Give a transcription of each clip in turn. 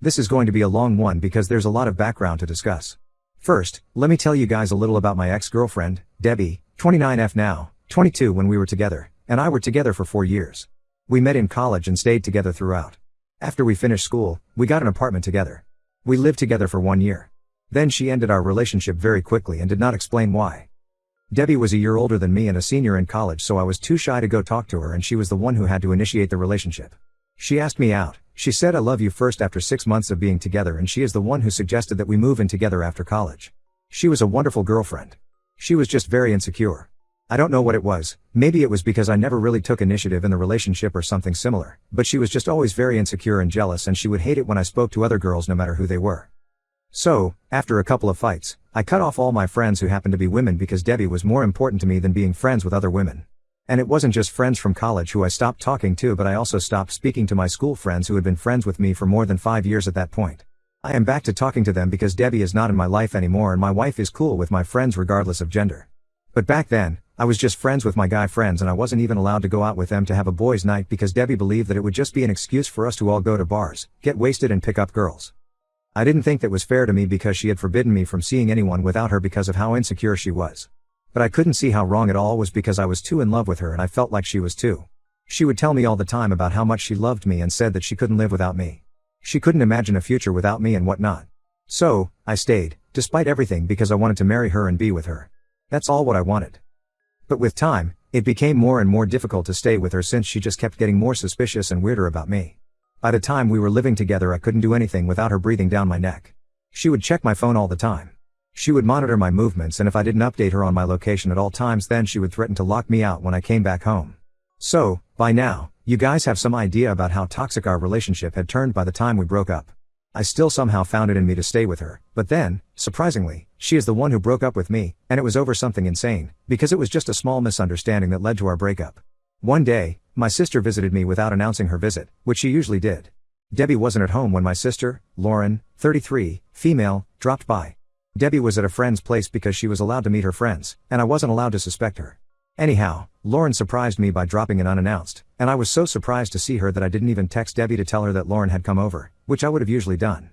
This is going to be a long one because there's a lot of background to discuss. First, let me tell you guys a little about my ex-girlfriend, Debbie, 29F now, 22 when we were together, and I were together for 4 years. We met in college and stayed together throughout. After we finished school, we got an apartment together. We lived together for 1 year. Then she ended our relationship very quickly and did not explain why. Debbie was a year older than me and a senior in college, so I was too shy to go talk to her, and she was the one who had to initiate the relationship. She asked me out. She said I love you first after 6 months of being together, and she is the one who suggested that we move in together after college. She was a wonderful girlfriend. She was just very insecure. I don't know what it was, maybe it was because I never really took initiative in the relationship or something similar, but she was just always very insecure and jealous, and she would hate it when I spoke to other girls no matter who they were. So, after a couple of fights, I cut off all my friends who happened to be women because Debbie was more important to me than being friends with other women. And it wasn't just friends from college who I stopped talking to, but I also stopped speaking to my school friends who had been friends with me for more than 5 years at that point. I am back to talking to them because Debbie is not in my life anymore, and my wife is cool with my friends regardless of gender. But back then, I was just friends with my guy friends, and I wasn't even allowed to go out with them to have a boys' night because Debbie believed that it would just be an excuse for us to all go to bars, get wasted and pick up girls. I didn't think that was fair to me because she had forbidden me from seeing anyone without her because of how insecure she was. But I couldn't see how wrong it all was because I was too in love with her, and I felt like she was too. She would tell me all the time about how much she loved me and said that she couldn't live without me. She couldn't imagine a future without me and whatnot. So, I stayed, despite everything, because I wanted to marry her and be with her. That's all what I wanted. But with time, it became more and more difficult to stay with her since she just kept getting more suspicious and weirder about me. By the time we were living together, I couldn't do anything without her breathing down my neck. She would check my phone all the time. She would monitor my movements, and if I didn't update her on my location at all times, then she would threaten to lock me out when I came back home. So, by now, you guys have some idea about how toxic our relationship had turned by the time we broke up. I still somehow found it in me to stay with her, but then, surprisingly, she is the one who broke up with me, and it was over something insane, because it was just a small misunderstanding that led to our breakup. One day, my sister visited me without announcing her visit, which she usually did. Debbie wasn't at home when my sister, Lauren, 33, female, dropped by. Debbie was at a friend's place because she was allowed to meet her friends, and I wasn't allowed to suspect her. Anyhow, Lauren surprised me by dropping in unannounced, and I was so surprised to see her that I didn't even text Debbie to tell her that Lauren had come over, which I would have usually done.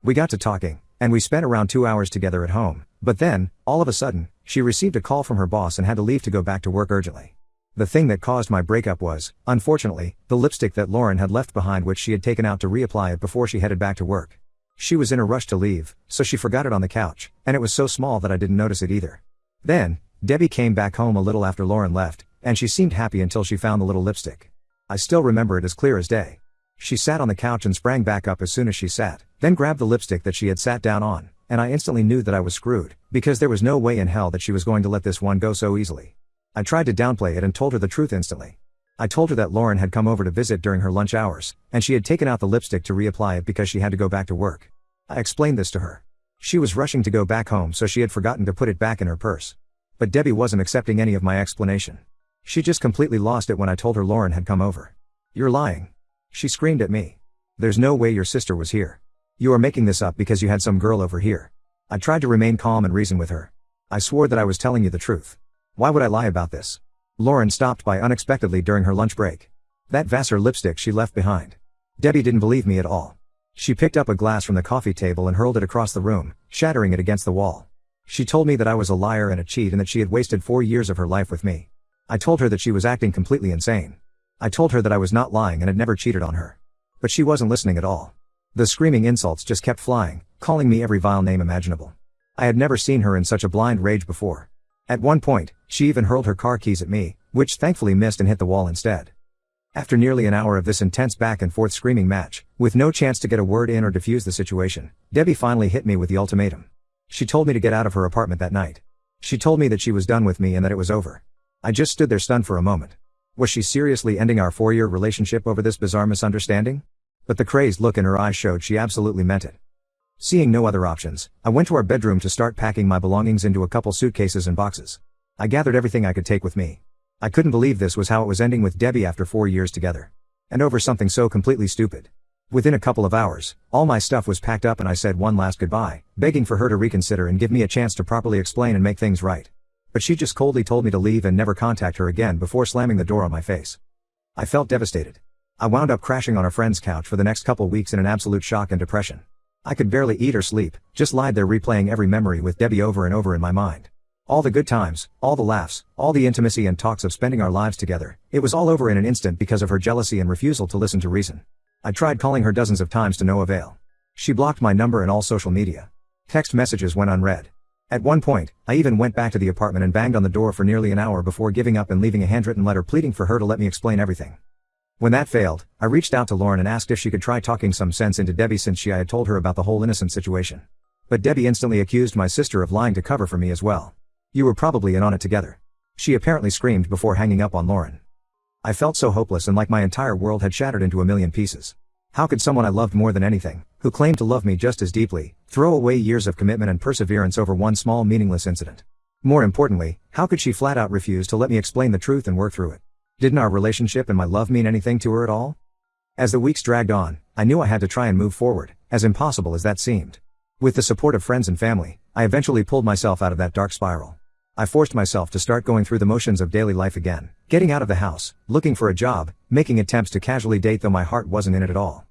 We got to talking, and we spent around 2 hours together at home, but then, all of a sudden, she received a call from her boss and had to leave to go back to work urgently. The thing that caused my breakup was, unfortunately, the lipstick that Lauren had left behind, which she had taken out to reapply it before she headed back to work. She was in a rush to leave, so she forgot it on the couch, and it was so small that I didn't notice it either. Then, Debbie came back home a little after Lauren left, and she seemed happy until she found the little lipstick. I still remember it as clear as day. She sat on the couch and sprang back up as soon as she sat, then grabbed the lipstick that she had sat down on, and I instantly knew that I was screwed, because there was no way in hell that she was going to let this one go so easily. I tried to downplay it and told her the truth instantly. I told her that Lauren had come over to visit during her lunch hours, and she had taken out the lipstick to reapply it because she had to go back to work. I explained this to her. She was rushing to go back home, so she had forgotten to put it back in her purse. But Debbie wasn't accepting any of my explanation. She just completely lost it when I told her Lauren had come over. "You're lying." She screamed at me. "There's no way your sister was here. You are making this up because you had some girl over here." I tried to remain calm and reason with her. "I swore that I was telling you the truth. Why would I lie about this?" Lauren stopped by unexpectedly during her lunch break. That Vassar lipstick she left behind. Debbie didn't believe me at all. She picked up a glass from the coffee table and hurled it across the room, shattering it against the wall. She told me that I was a liar and a cheat and that she had wasted 4 years of her life with me. I told her that she was acting completely insane. I told her that I was not lying and had never cheated on her. But she wasn't listening at all. The screaming insults just kept flying, calling me every vile name imaginable. I had never seen her in such a blind rage before. At one point, she even hurled her car keys at me, which thankfully missed and hit the wall instead. After nearly an hour of this intense back and forth screaming match, with no chance to get a word in or defuse the situation, Debbie finally hit me with the ultimatum. She told me to get out of her apartment that night. She told me that she was done with me and that it was over. I just stood there stunned for a moment. Was she seriously ending our 4-year relationship over this bizarre misunderstanding? But the crazed look in her eyes showed she absolutely meant it. Seeing no other options, I went to our bedroom to start packing my belongings into a couple suitcases and boxes. I gathered everything I could take with me. I couldn't believe this was how it was ending with Debbie after 4 years together. And over something so completely stupid. Within a couple of hours, all my stuff was packed up and I said one last goodbye, begging for her to reconsider and give me a chance to properly explain and make things right. But she just coldly told me to leave and never contact her again before slamming the door on my face. I felt devastated. I wound up crashing on a friend's couch for the next couple weeks in an absolute shock and depression. I could barely eat or sleep, just lied there replaying every memory with Debbie over and over in my mind. All the good times, all the laughs, all the intimacy and talks of spending our lives together, it was all over in an instant because of her jealousy and refusal to listen to reason. I tried calling her dozens of times to no avail. She blocked my number and all social media. Text messages went unread. At one point, I even went back to the apartment and banged on the door for nearly an hour before giving up and leaving a handwritten letter pleading for her to let me explain everything. When that failed, I reached out to Lauren and asked if she could try talking some sense into Debbie since I had told her about the whole innocent situation. But Debbie instantly accused my sister of lying to cover for me as well. You were probably in on it together. She apparently screamed before hanging up on Lauren. I felt so hopeless and like my entire world had shattered into a million pieces. How could someone I loved more than anything, who claimed to love me just as deeply, throw away years of commitment and perseverance over one small meaningless incident? More importantly, how could she flat out refuse to let me explain the truth and work through it? Didn't our relationship and my love mean anything to her at all? As the weeks dragged on, I knew I had to try and move forward, as impossible as that seemed. With the support of friends and family, I eventually pulled myself out of that dark spiral. I forced myself to start going through the motions of daily life again, getting out of the house, looking for a job, making attempts to casually date though my heart wasn't in it at all.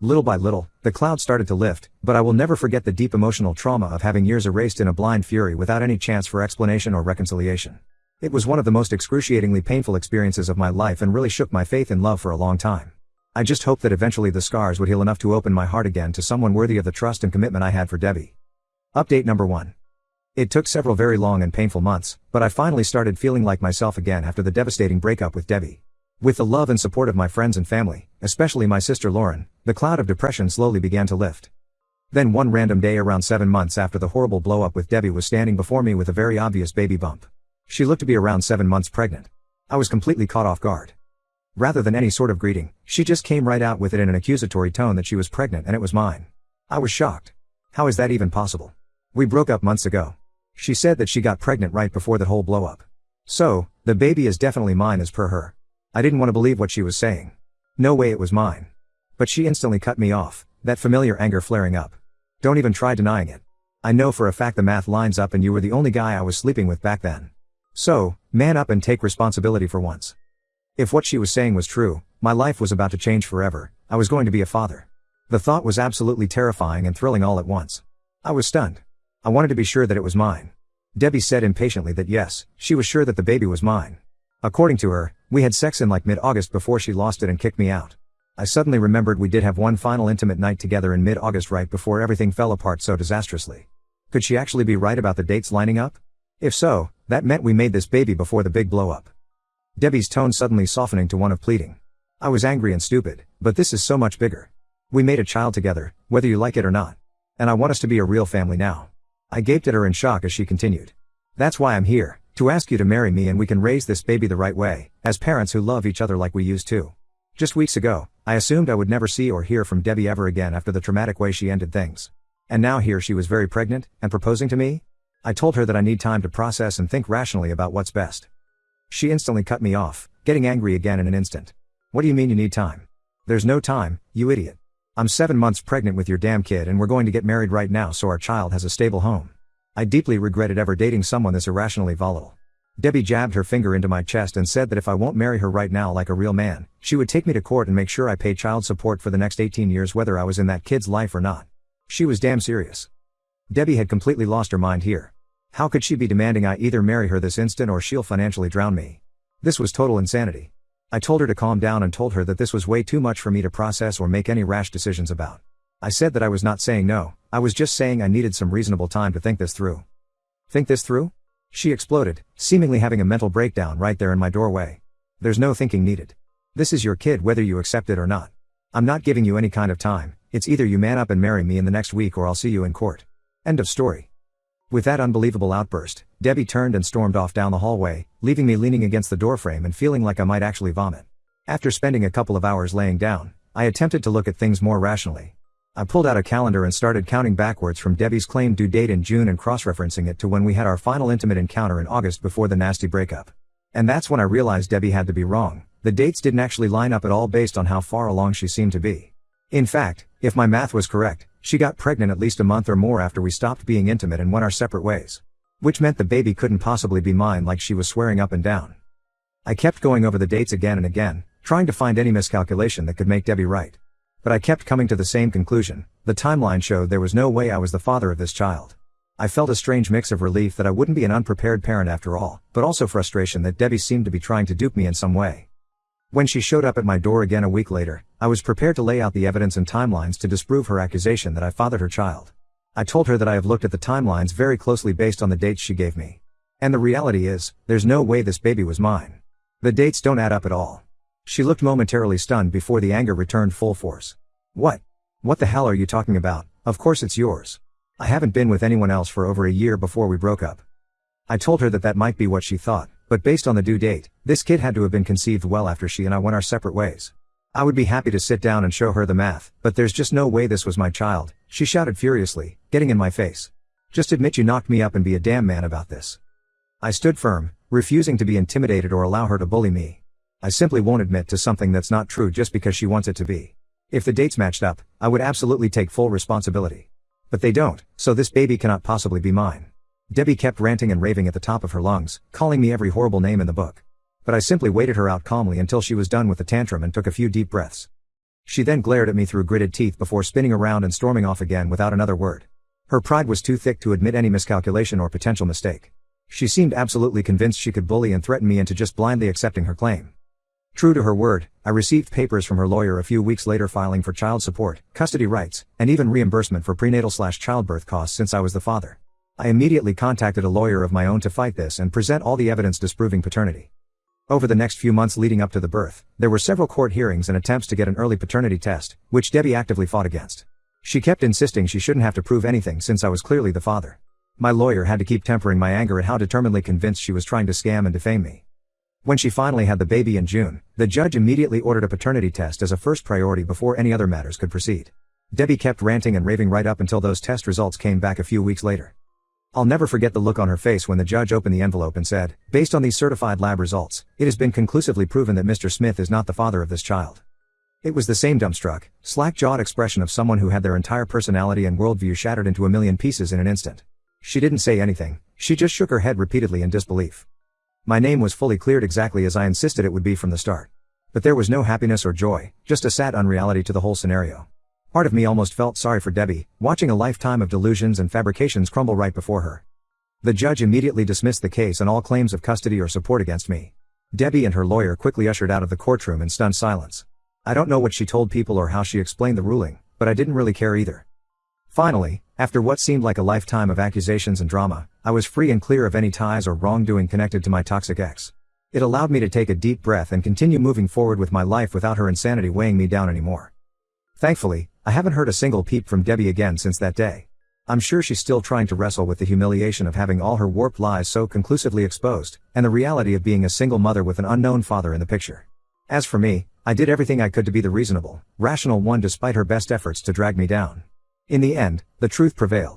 Little by little, the cloud started to lift, but I will never forget the deep emotional trauma of having years erased in a blind fury without any chance for explanation or reconciliation. It was one of the most excruciatingly painful experiences of my life and really shook my faith in love for a long time. I just hoped that eventually the scars would heal enough to open my heart again to someone worthy of the trust and commitment I had for Debbie. Update number 1. It took several very long and painful months, but I finally started feeling like myself again after the devastating breakup with Debbie. With the love and support of my friends and family, especially my sister Lauren, the cloud of depression slowly began to lift. Then one random day around 7 months after the horrible blow-up with Debbie was standing before me with a very obvious baby bump. She looked to be around 7 months pregnant. I was completely caught off guard. Rather than any sort of greeting, she just came right out with it in an accusatory tone that she was pregnant and it was mine. I was shocked. How is that even possible? We broke up months ago. She said that she got pregnant right before that whole blow-up. So, the baby is definitely mine as per her. I didn't want to believe what she was saying. No way it was mine. But she instantly cut me off, that familiar anger flaring up. Don't even try denying it. I know for a fact the math lines up and you were the only guy I was sleeping with back then. So, man up and take responsibility for once. If what she was saying was true, my life was about to change forever. I was going to be a father. The thought was absolutely terrifying and thrilling all at once. I was stunned. I wanted to be sure that it was mine. Debbie said impatiently that yes, she was sure that the baby was mine. According to her, we had sex in like mid-August before she lost it and kicked me out. I suddenly remembered we did have one final intimate night together in mid-August right before everything fell apart so disastrously. Could she actually be right about the dates lining up? If so, that meant we made this baby before the big blow-up. Debbie's tone suddenly softening to one of pleading. I was angry and stupid, but this is so much bigger. We made a child together, whether you like it or not. And I want us to be a real family now. I gaped at her in shock as she continued. That's why I'm here, to ask you to marry me and we can raise this baby the right way, as parents who love each other like we used to. Just weeks ago, I assumed I would never see or hear from Debbie ever again after the traumatic way she ended things. And now here she was very pregnant, and proposing to me? I told her that I need time to process and think rationally about what's best. She instantly cut me off, getting angry again in an instant. What do you mean you need time? There's no time, you idiot. I'm 7 months pregnant with your damn kid and we're going to get married right now so our child has a stable home. I deeply regretted ever dating someone this irrationally volatile. Debbie jabbed her finger into my chest and said that if I won't marry her right now like a real man, she would take me to court and make sure I pay child support for the next 18 years whether I was in that kid's life or not. She was damn serious. Debbie had completely lost her mind here. How could she be demanding I either marry her this instant or she'll financially drown me? This was total insanity. I told her to calm down and told her that this was way too much for me to process or make any rash decisions about. I said that I was not saying no, I was just saying I needed some reasonable time to think this through. Think this through? She exploded, seemingly having a mental breakdown right there in my doorway. There's no thinking needed. This is your kid whether you accept it or not. I'm not giving you any kind of time, it's either you man up and marry me in the next week or I'll see you in court. End of story. With that unbelievable outburst, Debbie turned and stormed off down the hallway, leaving me leaning against the doorframe and feeling like I might actually vomit. After spending a couple of hours laying down, I attempted to look at things more rationally. I pulled out a calendar and started counting backwards from Debbie's claimed due date in June and cross-referencing it to when we had our final intimate encounter in August before the nasty breakup. And that's when I realized Debbie had to be wrong. The dates didn't actually line up at all based on how far along she seemed to be. In fact, if my math was correct, she got pregnant at least a month or more after we stopped being intimate and went our separate ways. Which meant the baby couldn't possibly be mine like she was swearing up and down. I kept going over the dates again and again, trying to find any miscalculation that could make Debbie right. But I kept coming to the same conclusion. The timeline showed there was no way I was the father of this child. I felt a strange mix of relief that I wouldn't be an unprepared parent after all, but also frustration that Debbie seemed to be trying to dupe me in some way. When she showed up at my door again a week later, I was prepared to lay out the evidence and timelines to disprove her accusation that I fathered her child. I told her that I have looked at the timelines very closely based on the dates she gave me. And the reality is, there's no way this baby was mine. The dates don't add up at all. She looked momentarily stunned before the anger returned full force. What? What the hell are you talking about? Of course it's yours. I haven't been with anyone else for over a year before we broke up. I told her that might be what she thought, but based on the due date, this kid had to have been conceived well after she and I went our separate ways. I would be happy to sit down and show her the math, but there's just no way this was my child, she shouted furiously, getting in my face. Just admit you knocked me up and be a damn man about this. I stood firm, refusing to be intimidated or allow her to bully me. I simply won't admit to something that's not true just because she wants it to be. If the dates matched up, I would absolutely take full responsibility. But they don't, so this baby cannot possibly be mine. Debbie kept ranting and raving at the top of her lungs, calling me every horrible name in the book. But I simply waited her out calmly until she was done with the tantrum and took a few deep breaths. She then glared at me through gritted teeth before spinning around and storming off again without another word. Her pride was too thick to admit any miscalculation or potential mistake. She seemed absolutely convinced she could bully and threaten me into just blindly accepting her claim. True to her word, I received papers from her lawyer a few weeks later filing for child support, custody rights, and even reimbursement for prenatal/childbirth costs since I was the father. I immediately contacted a lawyer of my own to fight this and present all the evidence disproving paternity. Over the next few months leading up to the birth, there were several court hearings and attempts to get an early paternity test, which Debbie actively fought against. She kept insisting she shouldn't have to prove anything since I was clearly the father. My lawyer had to keep tempering my anger at how determinedly convinced she was trying to scam and defame me. When she finally had the baby in June, the judge immediately ordered a paternity test as a first priority before any other matters could proceed. Debbie kept ranting and raving right up until those test results came back a few weeks later. I'll never forget the look on her face when the judge opened the envelope and said, "Based on these certified lab results, it has been conclusively proven that Mr. Smith is not the father of this child." It was the same dumbstruck, slack-jawed expression of someone who had their entire personality and worldview shattered into a million pieces in an instant. She didn't say anything, she just shook her head repeatedly in disbelief. My name was fully cleared exactly as I insisted it would be from the start. But there was no happiness or joy, just a sad unreality to the whole scenario. Part of me almost felt sorry for Debbie, watching a lifetime of delusions and fabrications crumble right before her. The judge immediately dismissed the case and all claims of custody or support against me. Debbie and her lawyer quickly ushered out of the courtroom in stunned silence. I don't know what she told people or how she explained the ruling, but I didn't really care either. Finally, after what seemed like a lifetime of accusations and drama, I was free and clear of any ties or wrongdoing connected to my toxic ex. It allowed me to take a deep breath and continue moving forward with my life without her insanity weighing me down anymore. Thankfully, I haven't heard a single peep from Debbie again since that day. I'm sure she's still trying to wrestle with the humiliation of having all her warped lies so conclusively exposed, and the reality of being a single mother with an unknown father in the picture. As for me, I did everything I could to be the reasonable, rational one despite her best efforts to drag me down. In the end, the truth prevailed.